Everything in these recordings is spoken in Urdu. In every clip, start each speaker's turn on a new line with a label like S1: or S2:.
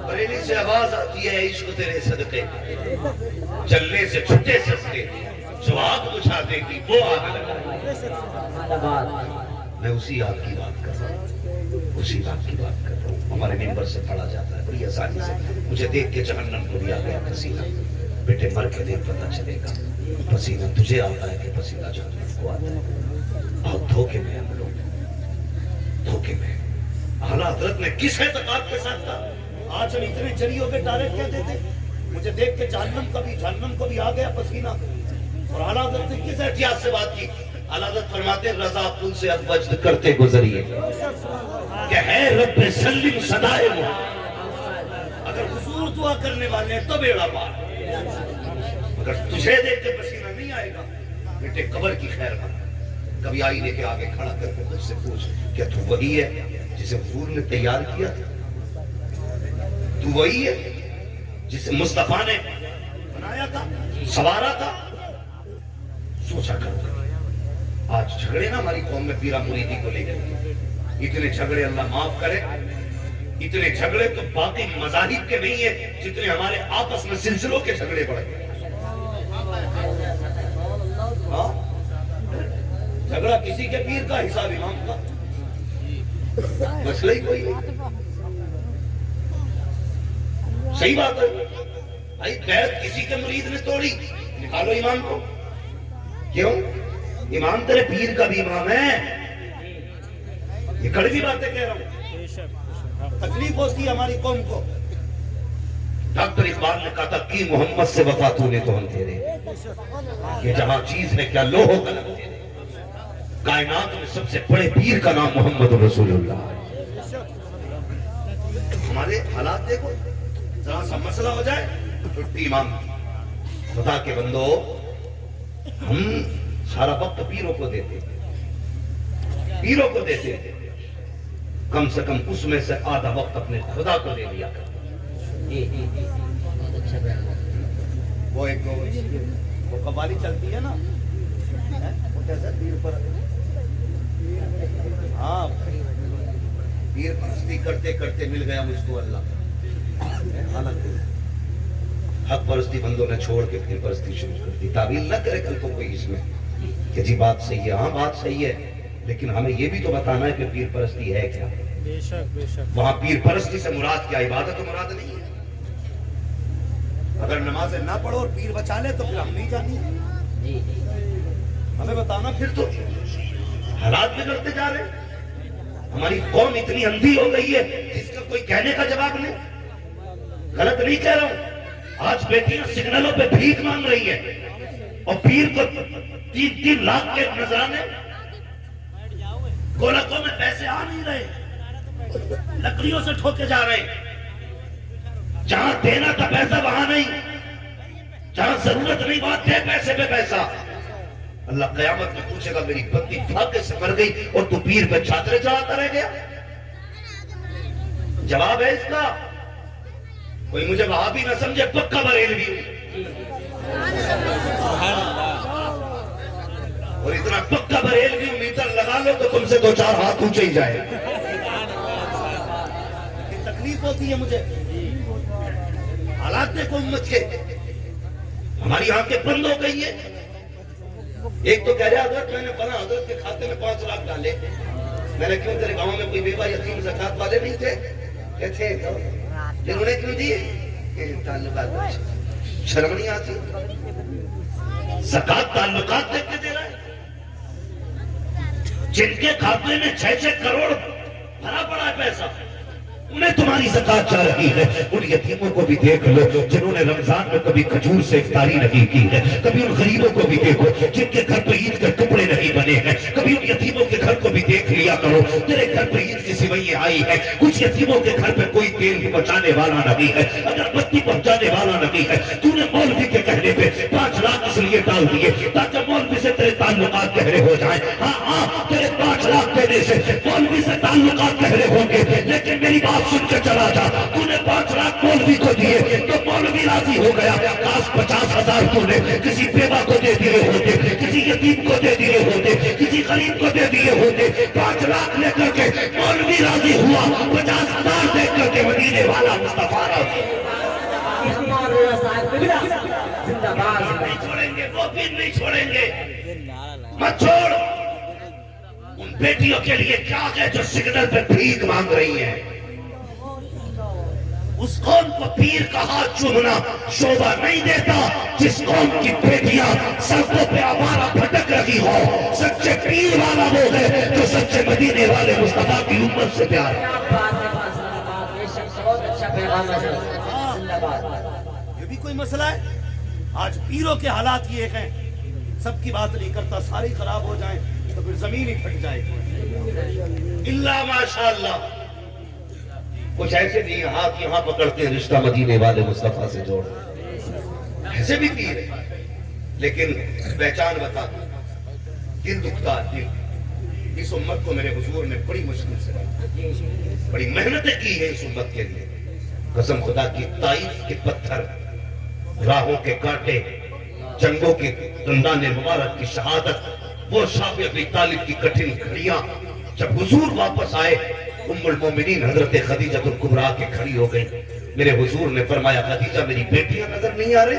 S1: بریلی سے آواز آتی ہے عشق تیرے صدقے جلنے سے چھٹے سستے جو آگ بجھا دے گی وہ آگ لگا. میں اسی آگ کی بات کر رہا ہوں, اسی آگ کی بات کر رہا ہوں. ہمارے ممبر سے پڑھا جاتا ہے بڑی آسانی سے. مجھے دیکھ کے جہنم کو بھی آ گیا پسینہ. بیٹے مر کے دیکھ پتہ چلے گا پسینہ تجھے آتا ہے کہ پسینہ جہنم کو آتا ہے. بہت دھوکے میں ہم لوگ, دھوکے میں. اعلیٰ حضرت نے کس اعتقاد کے ساتھ کہا آج ہم اتنے جری ہو کے ڈائریکٹ کہتے تھے مجھے دیکھ کے جہنم کو بھی آ گیا پسینہ. اور اعلیٰ حضرت نے کس احتیاط سے بات کی؟ اعلیٰ حضرت فرماتے ہیں رضا پل سے وجد کرتے گزریے کہ ہے رب سلم صدائے محمد. اگر حضور دعا کرنے والے ہیں تو بیڑا پار. اگر تجھے دیکھ کے پسینہ نہیں آئے گا بیٹے قبر کی خیر بنا. کبھی آئینے کے آگے کھڑا کر کے مجھ سے پوچھ کیا تو وہی ہے جسے حضور نے تیار کیا تھا؟ تو وہی ہے جسے مصطفیٰ نے بنایا تھا, سوارا تھا؟ سوچا کرتے آج جھگڑے نا ہماری قوم میں پیرا مریدی کو لے کر. اتنے جھگڑے اللہ معاف کرے, اتنے جھگڑے تو باقی مذاہب کے نہیں ہیں جتنے ہمارے آپس میں سلسلوں کے جھگڑے بڑھ گئے. جھگڑا کسی کے پیر کا, حساب امام کا, مسئلہ ہی کوئی نہیں. صحیح بات ہے بھائی, بیعت کسی کے مرید نے توڑی, نکالو امام کو. کیوں؟ امام تیرے پیر کا بھی امام ہے. یہ کڑوی باتیں کہہ رہا ہوں, تکلیف ہوتی ہے ہماری قوم کو. ڈاکٹر اقبال نے کہا تھا کی محمد سے وفا تو نے تو ہم تیرے, یہ جہاں چیز نے کیا لو ہو قلم تیرے. کائنات میں سب سے بڑے پیر کا نام محمد رسول اللہ ہے. ہمارے حالات دیکھو, ذرا سا مسئلہ ہو جائے چھٹی امام. خدا کے بندو, ہم سارا وقت پیروں کو دیتے, پیروں کو دیتے, کم سے کم اس میں سے آدھا وقت اپنے خدا کو دے دیا کرتے. وہ ایک وہ قوالی چلتی ہے نا, وہ کیسا پیر پر, ہاں پیر پرستی کرتے کرتے مل گیا مجھ کو اللہ. حق پرستی بندوں نے چھوڑ کے پھر پرستی شروع کر دی. تعویل نہ کرے کل کو کوئی اس میں کہ جی بات صحیح ہے. ہاں بات صحیح ہے, لیکن ہمیں یہ بھی تو بتانا ہے کہ پیر پرستی ہے کیا. وہاں پیر پرستی سے مراد کیا, عبادت و مراد نہیں ہے. اگر نمازیں نہ پڑھو اور پیر بچا لے تو پھر ہم نہیں جانی, ہمیں بتانا. پھر تو حالات بگڑتے جا رہے ہیں. ہماری قوم اتنی اندھی ہو گئی ہے جس کا کوئی کہنے کا جواب نہیں. غلط نہیں کہہ رہا ہوں. آج بیٹیاں سگنلوں پہ بھیک مانگ رہی ہے اور پیر کو 3-3 لاکھ کے نذرانے, گولکوں میں پیسے آ نہیں رہے, لکڑیوں سے ٹھوکے جا رہے ہیں. جہاں دینا تھا پیسہ وہاں نہیں, جہاں ضرورت نہیں وہاں دے پیسے پہ پیسہ. اللہ قیامت میں پوچھے گا میری بندی پھاکے سے مر گئی اور تو پیر پہ چادریں چڑھاتا رہ گیا. جواب ہے اس کا. کوئی مجھے وہاں بھی نہ سمجھے, پکا بریلوی ہوں, اور اتنا پکا بریلوی ہوں میٹر لگا لو تو تم سے 2-4 ہاتھ اونچے ہی جائے. تکلیف ہوتی ہے مجھے. حالات دیکھو امت کے, ہماری آنکھیں بند ہو گئی ہے. ایک تو کہہ رہے حضرت میں نے فلاں حضرت کے کھاتے میں 5 لاکھ ڈالے. میں نے کیوں, تیرے گاؤں میں کوئی بیوہ یتیم زکات والے نہیں تھے؟ کہتے تو انہوں نے کیوں دیے؟ تعلقات شرم نہیں آتی. زکات تعلقات دیکھ کے دے رہا ہے. جن کے کھاتے میں 6-6 کروڑ بھرا پڑا ہے پیسہ, انہیں تمہاری زکات جا رہی ہے. ان یتیموں کو بھی دیکھ لو جنہوں نے رمضان میں کبھی کھجور سے افطاری نہیں کی ہے. کبھی ان غریبوں کو بھی دیکھو جن کے گھر پہ عید کے ٹکڑے نہیں بنے ہیں. کبھی ان یتیموں کے گھر کو بھی دیکھ لیا کرو. تیرے گھر پہ عید کی سوئیاں آئی ہے, کچھ یتیموں کے گھر پہ کوئی تیل پہنچانے والا نہیں ہے, اگر بتی پہنچانے والا نہیں ہے. تو نے مولوی کے کہنے پہ 5 لاکھ اس لیے ڈال دیے تاکہ مولوی سے تیرے تعلقات گہرے ہو جائیں. ہاں تیرے 5 لاکھ دینے سے مولوی سے تعلقات گہرے ہوں گے, لیکن میری بات سن کے چلا جا. تو نے 5 لاکھ مولوی کو دیے تو مولوی راضی ہو گیا. کاش 50,000 تو نے کسی بیوہ کو دے دیے ہوتے, کسی یتیم کو دے دیے ہوتے, کسی غریب کو دے دیے ہوتے. 5 لاکھ لے کر کے مولوی راضی ہوا, 50,000 دے کر کے مدینے والا مصطفیٰ نہیں چھوڑیں گے، وہ بھی نہیں چھوڑیں گے۔ مت چھوڑ ان بیٹیوں کے لیے کیا ہے جو سگنل پہ بھیک مانگ رہی ہیں۔ اس قوم کو پیر کا ہاتھ چومنا شوبہ نہیں دیتا جس قوم کی بیٹیاں سڑکوں پہ آوارہ بھٹک رہی ہو۔ سچے پیر والا وہ ہے جو سچے مدینے والے مصطفیٰ کی امت سے پیار ہے۔
S2: یہ بھی کوئی مسئلہ ہے؟ آج پیروں کے حالات یہ ہیں، سب کی بات نہیں کرتا، سارے خراب ہو جائیں تو پھر زمین ہی پھٹ جائے۔
S1: اللہ ماشاءاللہ کچھ ایسے نہیں ہاتھ یہاں پکڑتے رشتہ مدینے والے مصطفیٰ سے جوڑ، ایسے بھی پیر ہے، لیکن پہچان بتا دو، دل دکھتا دل۔ اس امت کو میرے حضور نے بڑی مشکل سے بڑی محنتیں کی ہے اس امت کے لیے۔ قسم خدا کی، طائف کے پتھر، راہوں کے کانٹے، جنگوں کے دندان مبارک کی شہادت، وہ شاہ ابی طالب کی کٹھن گھڑیاں، جب حضور واپس آئے ام المومنین حضرت خدیجہ الکبریٰ کے کھڑی ہو گئی۔ میرے حضور نے فرمایا خدیجہ میری بیٹیاں نظر نہیں آ رہی؟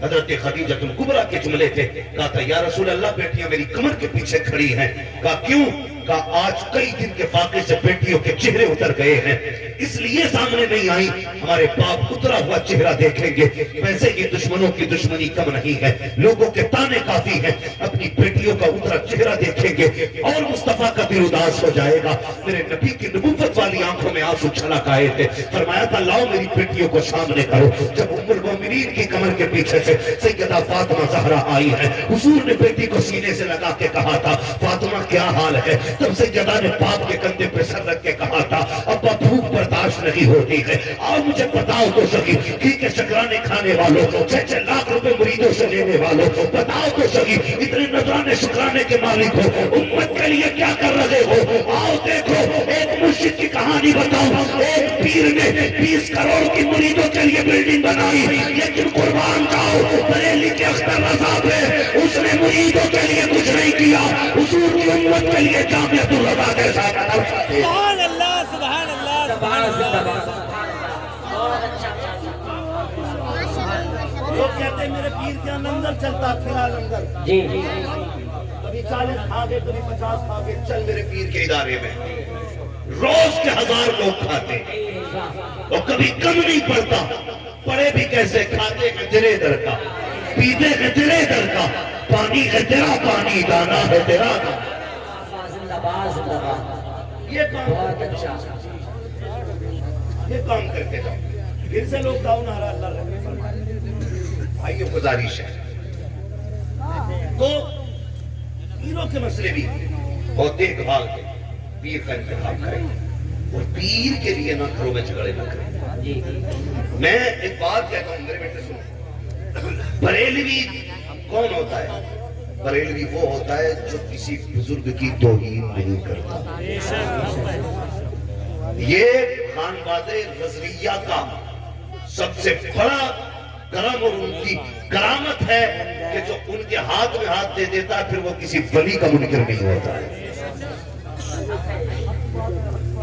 S1: حضرت خدیجہ الکبریٰ کے جملے تھے۔ کہا تھا یا رسول اللہ بیٹیاں میری کمر کے پیچھے کھڑی ہیں۔ کہا کیوں؟ کہا آج کئی دن کے فاقے سے بیٹیوں کے چہرے اتر گئے ہیں، اس لیے سامنے نہیں آئی، ہمارے باپ اترا ہوا چہرہ دیکھیں گے۔ ویسے یہ دشمنوں کی دشمنی کم نہیں ہے، لوگوں کے تانے کافی ہیں، اپنی بیٹیوں کا اترا چہرہ دیکھیں گے اور مصطفیٰ کا دل اداس ہو جائے گا۔ میرے نبی کی نبوت والی آنکھوں میں آنسو چھلک آئے تھے، فرمایا تھا لاؤ میری بیٹیوں کو سامنے کرو۔ جب ام المومنین کی کمر کے پیچھے سے سیدہ فاطمہ زہرا آئی ہے، حضور نے بیٹی کو سینے سے لگا کے کہا تھا فاطمہ کیا حال ہے؟ تب سیدہ نے باپ کے کندھے پہ سر رکھ کے کہا تھا ابا بھوک برداشت نہیں ہوتی ہے، آؤ مجھے بتاؤ تو سکی گھی کے شکرانے کھانے والوں، 6 لاکھ روپے مریدوں سے لینے والوں، بتاؤ تو سکی اتنے نذرانے شکرانے کے مالک ہو، امت کے لیے کیا کر رہے ہو؟ آؤ دیکھو ایک مرشد کی کہانی بتاؤ، ایک پیر نے 20 کروڑ کی مریدوں کے لیے بلڈنگ بنائی، لیکن قربان جاؤ بریلی کے اختر رضا پہ اس نے مریدوں کے لیے کچھ نہیں کیا، حضور کی امت کے لیے جامعۃ الرضا کے ساتھ
S2: سبحان اللہ، سبحان اللہ، سبحان اللہ۔ لوگ کہتے ہیں میرے پیر کے لنگر چلتا پھرا لنگر،
S3: جی
S2: کبھی 40 کھا گئے کبھی 50 کھا گئے۔
S1: چل میرے پیر کے ادارے میں روز کے 1000 لوگ کھاتے اور کبھی کم نہیں پڑتا، پڑے بھی کیسے کھاتے ہیں تیرے در کا، پیتے ہیں تیرے در کا، پانی ہے تیرا پانی، دانا ہے تیرا دانا۔ یہ کام کرتے جاؤ،
S2: پھر سے لوگ ڈاؤن آ رہا، اللہ رحمت فرمائے۔
S1: بھائیو گزارش ہے تو پیروں کے مسئلے بھی بہت دیکھ بھال کے پیر کا انتخاب کریں اور پیر کے لیے نہ گھروں میں جھگڑے نہ کریں۔ میں ایک بات کہتا ہوں میرے بیٹے سنو، بریلوی کون ہوتا ہے؟ بریلوی وہ ہوتا ہے جو کسی بزرگ کی توہین نہیں کرتا۔ یہ خانواد رضویہ کا سب سے بڑا کرم اور ان کی کرامت ہے کہ جو ان کے ہاتھ میں ہاتھ دے دیتا ہے پھر وہ کسی ولی کا منکر نہیں ہوتا ہے۔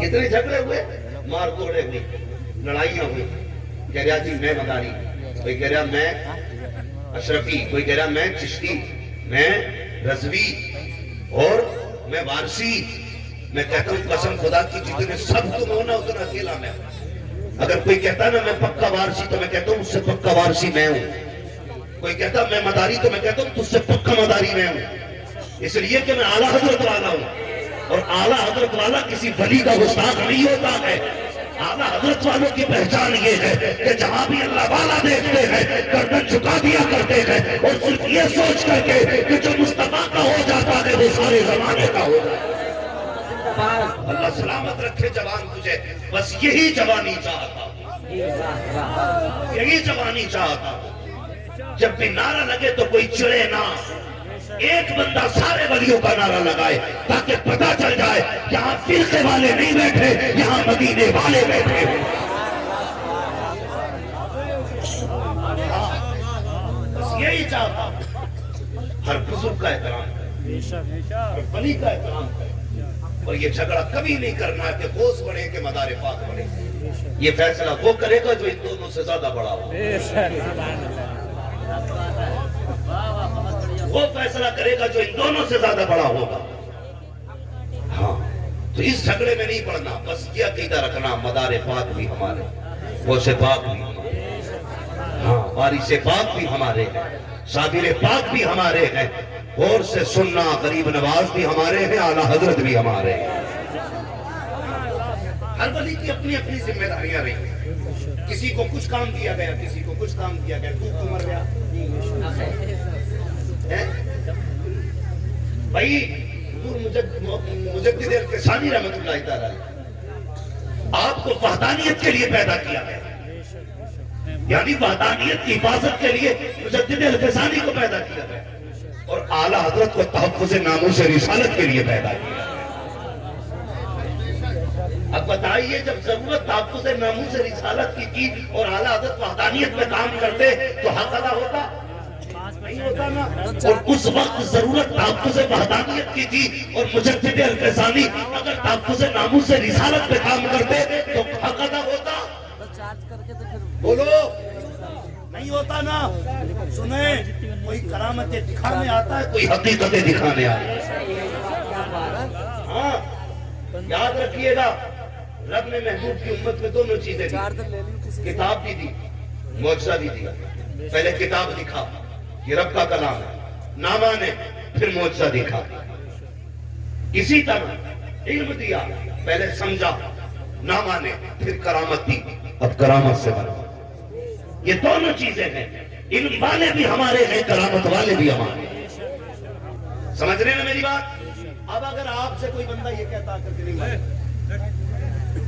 S1: اتنے جھگڑے ہوئے، مار توڑے ہوئے، لڑائیاں ہوئی، کہہ رہا جی میں مداری، کوئی کہہ رہا میں اشرفی، کوئی کہہ رہا میں چشتی، میں رضوی اور میں وارسی۔ میں کہتا ہوں قسم خدا کی جتنے سب تم ہو نا اتنا اکیلا میں ہوں۔ اگر کوئی کہتا نا میں پکا وارسی تو میں کہتا ہوں اس سے پکا وارسی میں ہوں۔ کوئی کہتا میں مداری تو میں کہتا ہوں تجھ سے پکا مداری میں ہوں، اس لیے کہ میں اعلیٰ حضرت والا ہوں، اور اعلیٰ حضرت والا کسی ولی کا گستاخ نہیں ہوتا ہے۔ اعلیٰ حضرت والوں کی پہچان یہ ہے کہ جہاں بھی اللہ والا دیکھتے ہیں گردن جھکا دیا کرتے ہیں، اور صرف یہ سوچ کر کے کہ جو مصطفیٰ کا ہو جاتا ہے وہ سارے زمانے کا ہو جاتا ہے۔ اللہ سلامت رکھے جوان تجھے، بس یہی جوانی چاہتا، یہی جوانی چاہتا۔ جب بھی نعرہ لگے تو کوئی چڑے نہ، ایک بندہ سارے ولیوں کا نعرہ لگائے تاکہ پتہ چل جائے یہاں فرقے والے نہیں بیٹھے، یہاں مدینے والے بیٹھے۔ بس یہی چاہتا، ہر بزرگ کا احترام کرے، ہر ولی کا احترام کرے، اور یہ جھگڑا کبھی نہیں کرنا کہ غوث بڑھے کہ مدار پاک بڑھے۔ یہ فیصلہ وہ کرے گا جو ان دونوں سے زیادہ بڑا ہو. وہ فیصلہ کرے گا جو ان دونوں سے زیادہ بڑا ہوگا. ہاں تو اس جھگڑے میں نہیں پڑنا، بس یہ عقیدہ رکھنا مدار پاک بھی ہمارے، وہ سے پاک بھی ہمارے، ہاں وارث پاک بھی ہمارے ہیں، صابر پاک بھی ہمارے ہیں، اور سے سننا غریب نواز بھی ہمارے ہیں، اعلیٰ حضرت بھی ہمارے ہیں. ہر ولی کی اپنی اپنی ذمہ داریاں رہی ہیں. کسی کو کچھ کام دیا گیا، کسی کو کچھ کام دیا گیا. تو مر گیا بھائی. مجدد الفسانی رحمت اللہ تعالی آپ کو وحدانیت کے لیے پیدا کیا گیا، یعنی وحدانیت کی حفاظت کے لیے مجدد الفسانی کو پیدا کیا گیا، اور اعلیٰ حضرت کو تحفظ ناموس رسالت کے لیے پیدا کیا. اب بتائیے جب ضرورت تحفظ ناموس رسالت کی تھی اور اعلیٰ حضرت وحدانیت میں کام کرتے تو حق ادا ہوتا نہیں ہوتا نا. اور اس وقت ضرورت تحفظ وحدانیت کی تھی اور مجدد الفسانی اگر تحفظ ناموس رسالت میں کام کرتے تو حق ادا ہوتا. بولو نہیں ہوتا نا. سنیں کوئی کرامتیں دکھانے آتا ہے، کوئی حقیقتیں دکھانے آتا ہے. ہاں یاد رکھیے گا رب نے محبوب کی امت میں دونوں چیزیں دی، کتاب بھی دی، معجزہ بھی دیا. پہلے کتاب دکھا یہ رب کا کلام ہے، نہ مانے پھر معجزہ دکھا. اسی طرح علم دیا، پہلے سمجھا نہ مانے پھر کرامت دی، اب کرامت سے بنا. یہ دونوں چیزیں ہیں، علم والے بھی ہمارے ہیں، کرامت والے بھی ہمارے ہیں. سمجھ رہے ہیں نا میری بات؟ اب اگر آپ سے کوئی بندہ یہ کہتا کر کے نہیں مانے،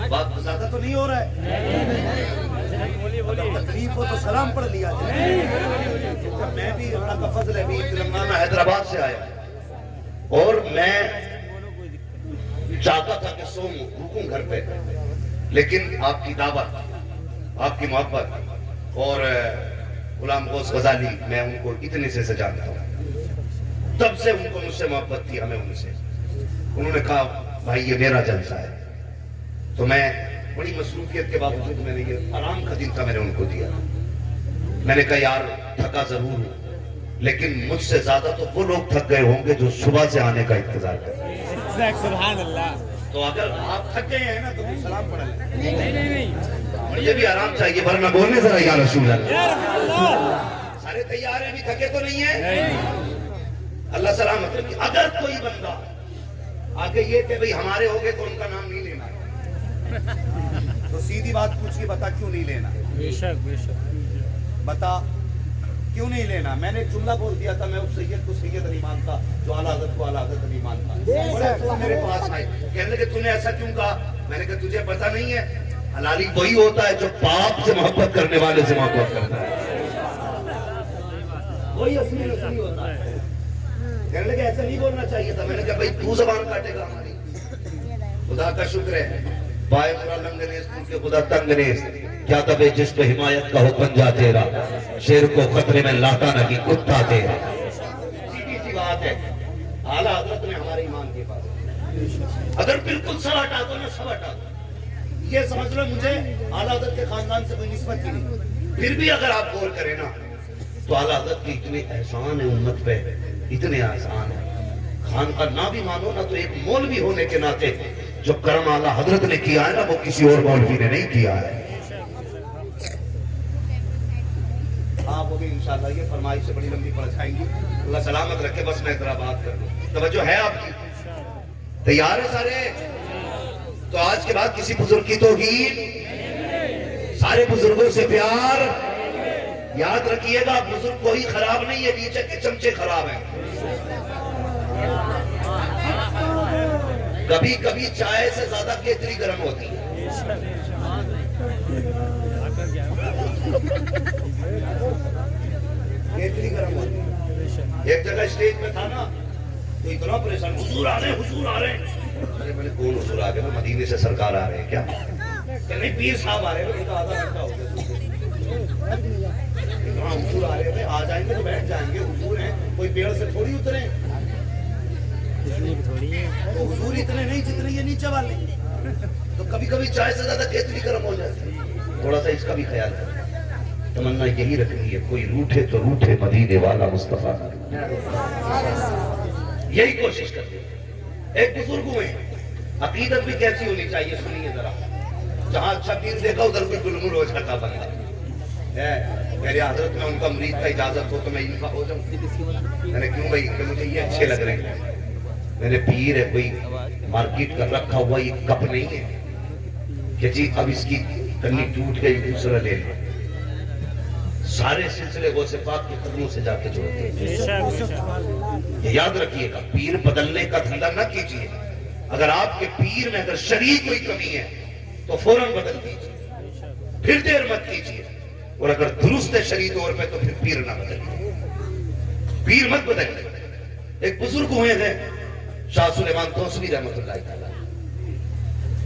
S1: بات زیادہ تو نہیں ہو رہا ہے؟ تکلیف ہو تو سلام پڑھ لیا جائے. میں بھی اللہ کا فضل ہے بھی تلنگانہ حیدرآباد سے آیا اور میں چاہتا تھا کہ سوؤں رکوں گھر پہ، لیکن آپ کی دعوت، آپ کی محبت اور غلام غوث غزالی میں ان کو اتنے سے جانتا ہوں، تب سے ان کو مجھ سے محبت تھی. ہمیں ان سے انہوں نے کہا بھائی یہ میرا جلسہ ہے، تو میں بڑی مصروفیت کے باوجود میں نے یہ آرام کا دن تھا میں نے ان کو دیا. میں نے کہا یار تھکا ضرور ہوں لیکن مجھ سے زیادہ تو وہ لوگ تھک گئے ہوں گے جو صبح سے آنے کا انتظار کرتے ہیں.
S3: سبحان اللہ.
S2: تو اگر آپ تھک گئے ہیں نا تو سلام پڑھ لیں.
S3: نہیں
S1: مجھے بھی آرام چاہیے ورنہ بولنے ذرا یا رسول اللہ.
S3: یا رسول اللہ.
S2: سارے تیار ہیں، بھی تھکے تو نہیں ہیں؟ اللہ سلامت رکھے. اگر کوئی بندہ آگے یہ کہ بھئی ہمارے ہو گئے تو ان کا نام نہیں لینا تو سیدھی بات پوچھیے، بتا کیوں نہیں لینا؟
S3: بے شک بے شک.
S2: بتا کیوں نہیں لینا؟ میں نے ایک جملہ بول دیا تھا، میں اس سید کو سید نہیں مانتا جو اعلیٰ حضرت کو اعلیٰ حضرت نہیں مانتا. بڑے تو میرے پاس آئے کہنے لگے تو نے ایسا کیوں کہا؟ میں نے کہا تجھے پتہ نہیں ہے حلالی وہی ہوتا ہے جو پاپ سے محبت کرنے والے سے محبت کرتا ہے، وہی اصلی رسولی ہوتا ہے. کہنے لگے ایسا نہیں بولنا چاہیے تھا. میں نے کہا بھائی تو زبان کاٹے گا ہماری؟ خدا کا شکر ہے بائے برا لنگنیز تم کے خدا تنگنیز، کیا تبے جس پہ حمایت کا ہو پنجا تیرا، شیر کو خطرے میں لاتا نہیں کتا تیرا. سیدھی سی بات ہے. اعلیٰ حضرت نے ہمارے ایمان کے پاس اگر بالکل سر ہٹا دو نا سب ہٹا دو. یہ سمجھ لو مجھے اعلیٰ حضرت کے خاندان سے کوئی نسبت ہی نہیں. پھر بھی اگر آپ غور کریں نا تو اعلیٰ حضرت کی اتنے احسان ہے امت پہ، اتنے آسان ہے. خان کا نہ بھی مانو نا تو ایک مولوی ہونے کے ناطے جو کرم اعلیٰ حضرت نے کیا ہے نا وہ کسی اور مولوی نے نہیں کیا ہے. آپ وہ بھی انشاءاللہ یہ فرمائش سے بڑی لمبی پڑھ جائیں گی. اللہ سلامت رکھے. بس میں ذرا بات کر لوں. توجہ ہے آپ کی؟ تیار ہے سارے؟ تو آج کے بعد کسی بزرگ کی توہین، سارے بزرگوں سے پیار. یاد رکھیے گا بزرگ کوئی خراب نہیں ہے، نیچے کے چمچے خراب ہیں. کبھی کبھی چائے سے زیادہ کیتلی گرم ہوتی ہے. کیتلی گرم ہوتی ہے. ایک جگہ اسٹیج پہ تھا نا تو اتنا پریشان، حضور آ رہے ہیں حضور آ رہے ہیں. ارے میں نے کون حضور آ گئے؟ مدینے سے سرکار آ رہے ہیں کیا؟ کہ نہیں پیر صاحب آ رہے ہیں. آدھا گھنٹہ ہو گیا. ہاں حضور آ رہے تھے، آ جائیں گے تو بیٹھ جائیں گے. حضور ہیں کوئی پیڑ سے تھوڑی اترے، حضور اتنے نہیں جتنے یہ نیچے والے. تو کبھی کبھی چائے سے زیادہ کیتلی گرم ہو جاتی ہے. تھوڑا سا اس کا بھی خیال کریں. تمنا یہی رکھنی ہے کوئی روٹھے تو روٹھے مدینے والا مصطفیٰ. یہی کوشش کرتے ہیں. ایک بزرگ ہوئے عقیدت بھی کیسی ہونی چاہیے سنیے ذرا. جہاں اچھا پیر دیکھا ادھر کوئی گلمل ہو جاتا بندہ. میرے حضرت میں ان کا مرید کا اجازت ہو تو میں ان کا ہو جاؤں. میں نے کیوں بھائی کہ مجھے یہ اچھے لگ رہے ہیں. میرے پیر ہے کوئی مارکیٹ کا رکھا ہوا یہ کپ نہیں ہے کہ جی اب اس کی کنی ٹوٹ گئی دوسرا لے لو. سارے سلسلے غوث پاک کے قدموں سے جا کے جوڑتے ہیں.
S3: بے شک بے شک.
S2: یہ یاد رکھیے گا پیر بدلنے کا دھندا نہ کیجیے. اگر آپ کے پیر میں اگر شریک کوئی کمی ہے تو فوراً بدل دیجیے, پھر دیر مت کیجیے. اور اگر درست ہے شریک طور پہ تو پھر پیر نہ بدلیے, پیر مت بدلیے. ایک بزرگ ہوئے ہیں شاہ سلیمان توسوی رحمۃ اللہ تعالیٰ,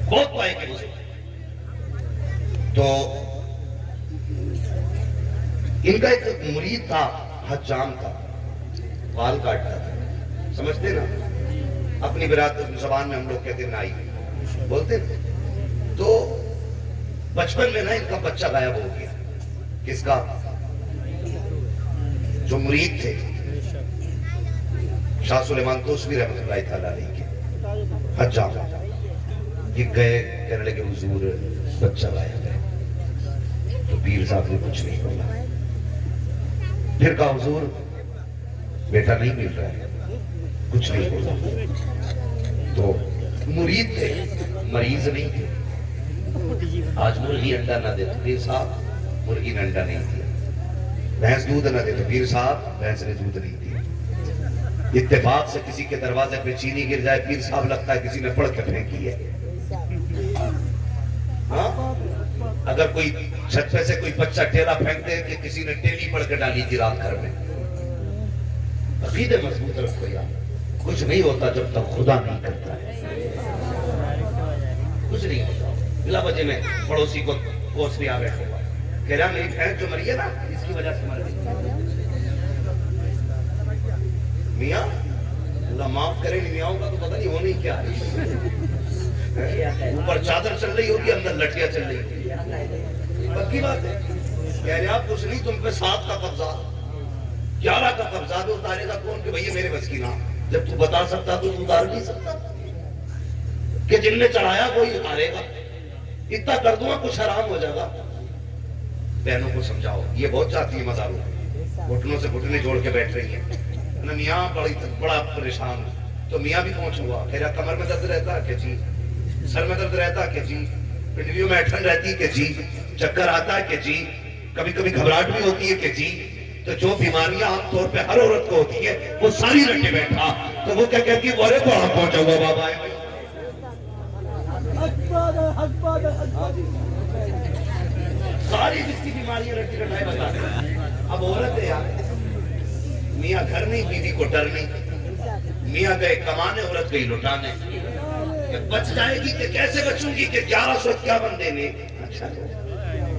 S2: بہت پائے کے بزرگ. تو ان کا ایک مرید تھا حجام کا, بال کاٹتا تھا. سمجھتے نا اپنی برادری زبان میں ہم لوگ کہتے ہیں نائی بولتے نا. تو بچپن میں نا ان کا بچہ غائب ہو گیا. کس کا؟ جو مرید تھے شاہ سلیمان توسوی رحمۃ اللہ تعالیٰ علیہ کے حجام. یہ گئے کہنے لگے حضور بچہ غائب ہے. تو پیر صاحب نے کچھ نہیں بولا. پھر کہا حضور بیٹا نہیں مل رہا ہے, کچھ نہیں بولا. تو مرید تھے مریض نہیں تھے. آج مرغی انڈا نہ دے تو پیر صاحب مرغی نے انڈا نہیں دیا. بھینس دودھ نہ دے تو پیر صاحب بھینس نے دودھ نہیں دیا. اتفاق سے کسی کے دروازے پہ چینی گر جائے پیر صاحب لگتا ہے کسی نے پڑھ کے پھینکی ہے. ہاں اگر کوئی چھت پہ سے کوئی بچہ ٹیلا پھینک دے کہ کسی نے ٹیلی پڑھ کے ڈالی تھی رات گھر میں. عقیدے مضبوط رکھو یار. کچھ نہیں ہوتا جب تک خدا نہیں کرتا ہے. کچھ نہیں ہوتا. بلا وجہ میں پڑوسی کو کوس بھی آ بیٹھا ہوا کہہ رہا میری بہن جو مری ہے نا اس کی وجہ سے مر گئی. میاں اللہ معاف کرے, میاں کا تو پتہ نہیں ہونے کیا ہے. اوپر چادر چل رہی ہوگی اندر لٹیاں چل رہی ہوگی. پکی بات ہے. کہہ رہے آپ کچھ نہیں, تم پہ 7 کا قبضہ 11 کا قبضہ بھی اتارے گا کون کہ بھئی میرے بس کی نہ. جب تو بتا سکتا تو اتار نہیں سکتا کہ جن نے چڑھایا وہی اتارے گا. اتنا کر دوں کچھ حرام ہو جائے گا. بہنوں کو سمجھاؤ, یہ بہت چاہتی ہے مزاروں, گھٹنوں سے گھٹنے جوڑ کے بیٹھ رہی ہیں. میاں بڑا پریشان. تو میاں بھی پہنچ ہوا. میرا کمر میں درد رہتا کہ جی, سر میں درد رہتا کہ جی, پنڈلیوں میں اٹھن رہتی کہ جی, چکر آتا ہے کہ جی, کبھی کبھی گھبراہٹ بھی ہوتی ہے کہ جی. تو جو بیماریاں عام طور پہ ہر عورت کو ہوتی ہے وہ ساری رکھے بیٹھا. تو وہ کیا کہتی ہے بڑے بڑا پہنچا ہوا بابا ہے. ساری جس کی بیماریاں رکھی رکھائے بتا دیں. اب عورت ہے یار, میاں گھر نہیں, بیوی کو ڈر نہیں. میاں گئے کمانے, عورت گئی لٹانے. بچ جائے گی کہ کیسے بچوں گی کہ 1151 دینے. اچھا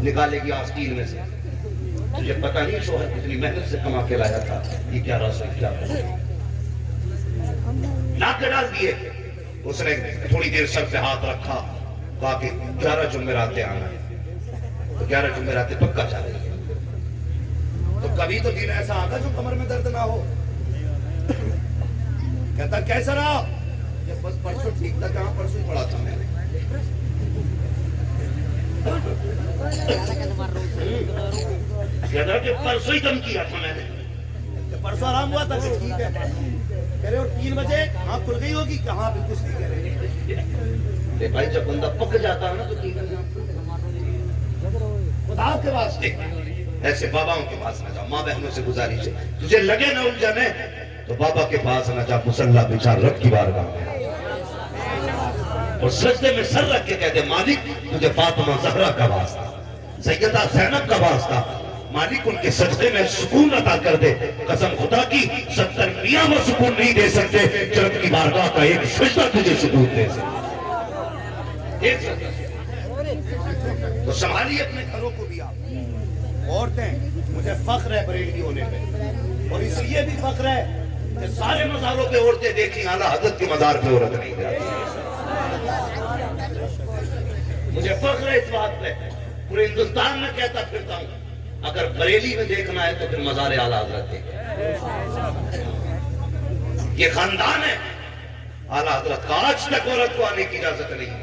S2: نکالے گی آستین میں سے. تجھے پتہ نہیں شوہر کتنی محنت سے کما کے لایا تھا. یہ 1151 لا کے ڈال دیے. اس نے تھوڑی دیر سر پہ ہاتھ رکھا, کہا کہ 11 جمعراتے آنا ہے. تو 11 جمعراتے پکا چاہ رہے. تو کبھی تو دن ایسا آتا جو کمر میں درد نہ ہو. کہتا کیسا رہا؟ بس پرسوں ٹھیک تھا. کہاں پرسوں پڑا تھا میں نے. کہتا کہ پرسوں ہی دم کیا تھا میں نے. پرسوں آرام ہوا تھا کہ ٹھیک ہے. کہہ رہے ہو 3 بجے آنکھ کھل گئی ہوگی. کہاں بھی کچھ نہیں کہہ رہے. بھائی جب بندہ پک جاتا ہے نا تو ٹھیک ہے. خدا کے واسطے ایسے باباؤں کے پاس نہ جاؤ. ماں بہنوں سے گزارش ہے, تجھے لگے نہ الجھنے تو بابا کے پاس نہ جا. مصلی بچار رب کی بارگاہ میں اور سجدے میں سر رکھ کے کہہ دے مالک تجھے فاطمہ زہرا کا واسطہ, سیدہ زینب کا واسطہ, مالک ان کے سجدے میں سکون عطا کر دے. قسم خدا کی 70 میاں وہ سکون نہیں دے سکتے جو رب کی بارگاہ کا ایک سجدہ تجھے سکون دے سکتے. تو سنبھالیے اپنے گھروں کو بھی. آپ عورتیں, مجھے فخر ہے بریلوی ہونے پہ, اور اس لیے بھی فخر ہے کہ سارے مزاروں پہ عورتیں دیکھیں, اعلیٰ حضرت کے مزار پہ عورت نہیں جاتی. مجھے فخر ہے اس بات پہ، پورے ہندوستان میں کہتا پھرتا ہوں، اگر بریلی میں دیکھنا ہے تو پھر مزار اعلیٰ حضرت ہے، یہ خاندان ہے اعلیٰ حضرت کا، آج تک عورت کو آنے کی اجازت نہیں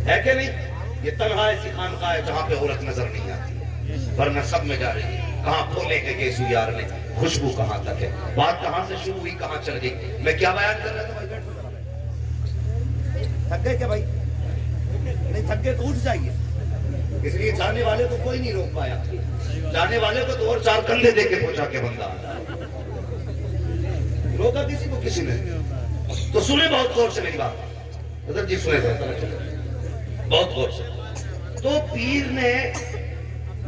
S2: ہے کہ نہیں؟ یہ تنہا ایسی خانقاہ ہے جہاں پہ عورت نظر نہیں آتی، ورنہ سب میں جا رہی ہے۔ کہاں کھولے کے گیسو یار نے، خوشبو کہاں تک ہے، بات کہاں سے شروع ہوئی کہاں چل گئی۔ میں کیا بیان کر رہا تھا بھائی؟ تھک گئے کیا بھائی؟ نہیں تھک گئے تو اٹھ جائیے، اس لیے جانے والے کو کوئی نہیں روک پایا، جانے والے کو تو اور 4 کندھے دے کے پہنچا کے بندہ روکا کسی کو کسی نے۔ تو سنیں بہت غور سے میری بات، حضرت جی سنیں بہت غور سے۔ تو پیر نے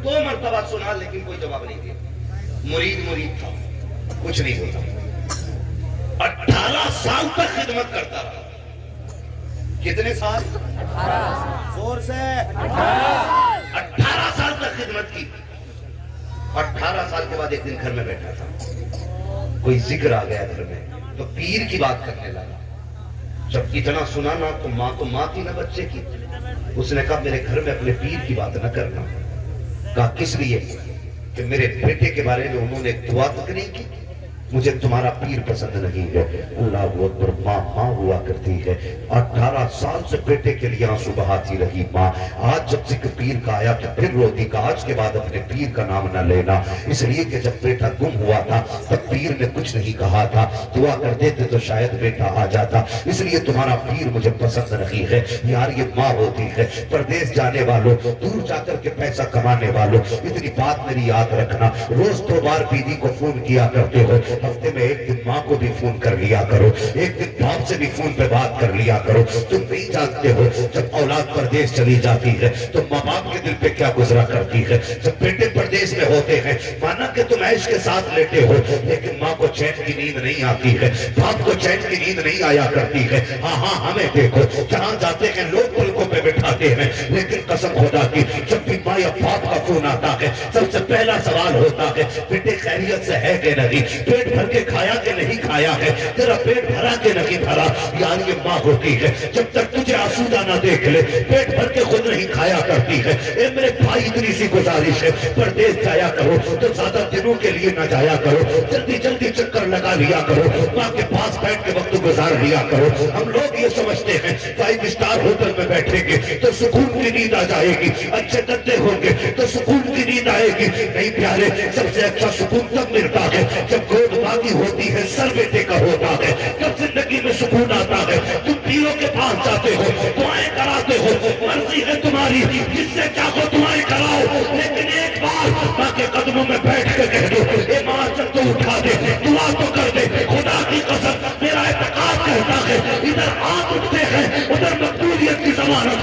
S2: 2 مرتبہ سنا لیکن کوئی جواب نہیں دیا، مرید تھا، کچھ نہیں ہوتا۔ 18 سال تک خدمت کرتا رہا۔ کتنے سال؟ 18 زور سے 18 سال تک خدمت کی۔ 18 سال کے بعد ایک دن گھر میں بیٹھا تھا، کوئی ذکر آ گیا گھر میں، تو پیر کی بات کرنے لگا۔ جب اتنا سنا نا تو ماں تھی نا بچے کی، اس نے کہا میرے گھر میں اپنے پیر کی بات نہ کرنا۔ کہا کس لیے؟ کہ میرے بیٹے کے بارے میں انہوں نے دعا تک نہیں کی، مجھے تمہارا پیر پسند نہیں ہے۔ اللہ اکبر، ماں ہوا کرتی ہے، 18 سال سے بیٹے کے لیے آنسو بہاتی رہی ماں، آج جب ذکر پیر کا آیا تو پھر روتی، کہ آج کے بعد اپنے پیر کا نام نہ لینا، اس لیے کہ جب بیٹا گم ہوا تھا تب پیر نے کچھ نہیں کہا تھا، دعا کر دیتے تو شاید بیٹا آ جاتا، اس لیے تمہارا پیر مجھے پسند نہیں ہے۔ یار یہ ماں ہوتی ہے۔ پردیس جانے والوں، دور جا کر کے پیسہ کمانے والوں، اتنی بات میری یاد رکھنا، روز 2 بار بیوی کو فون کیا کرتے ہو، ہفتے میں 1 دن ماں کو بھی فون کر لیا کرو، 1 دن باپ سے بھی فون پہ بات کر لیا کرو۔ تم نہیں جانتے ہو جب اولاد پردیس چلی جاتی ہے تو ماں باپ کے دل پہ کیا گزرا کرتی ہے۔ جب بیٹے پردیس میں ہوتے ہیں، مانا کہ تم عیش کے ساتھ لیٹے ہو لیکن ماں کو چین کی نیند نہیں آتی ہے، باپ کو چین کی نیند نہیں آیا کرتی ہے۔ ہاں ہمیں دیکھو، جہاں جاتے ہیں لوگ پلکوں پہ بٹھاتے ہیں، لیکن قسم خدا کی جب بھی ماں یا باپ کا فون آتا ہے سب سے پہلا سوال ہوتا ہے بیٹے خیریت سے ہے کہ نہیں، پیٹ بھر کے کھایا کہ نہیں کھایا ہے، تیرا پیٹ بھرا کہ نہیں بھرا۔ یار یہ ماں ہوتی ہے، جب تک تجھے آسودہ نہ دیکھ لے پیٹ بھر کے خود نہیں کھایا کرتی ہے۔ اے میرے بھائی اتنی سی گزارش ہے، پردیس جایا کرو تو زیادہ دنوں کے لیے نہ جایا کرو، جلدی چکر لگا لیا کرو، ماں کے پاس بیٹھ کے وقت گزار لیا کرو۔ ہم لوگ یہ سمجھتے ہیں 5 اسٹار ہوٹل میں بیٹھیں گے تو سکون کی نیند آ جائے گی، اچھے گدے ہوں گے تو سکون کی نیند آئے گی۔ نہیں پیارے، سب سے اچھا سکون تب ملتا ہے جب گود باقی ہوتی ہے، سر بیٹے کا ہوتا ہے، جب زندگی میں سکون آتا ہے۔ تم پیروں کے پاس جاتے ہو، دعائیں کراتے ہو، مرضی ہے تمہاری، جس سے چاہو دعائیں کراؤ، لیکن ایک بار ماں کے قدموں میں بیٹھ کے کہہ دو اے ماں جب تو اٹھا دے، دعا تو کر دے۔ خدا کی قسم میرا اعتقاد کہتا ہے ادھر ہاتھ اٹھتے ہیں ادھر مقبولیت کی ضمانت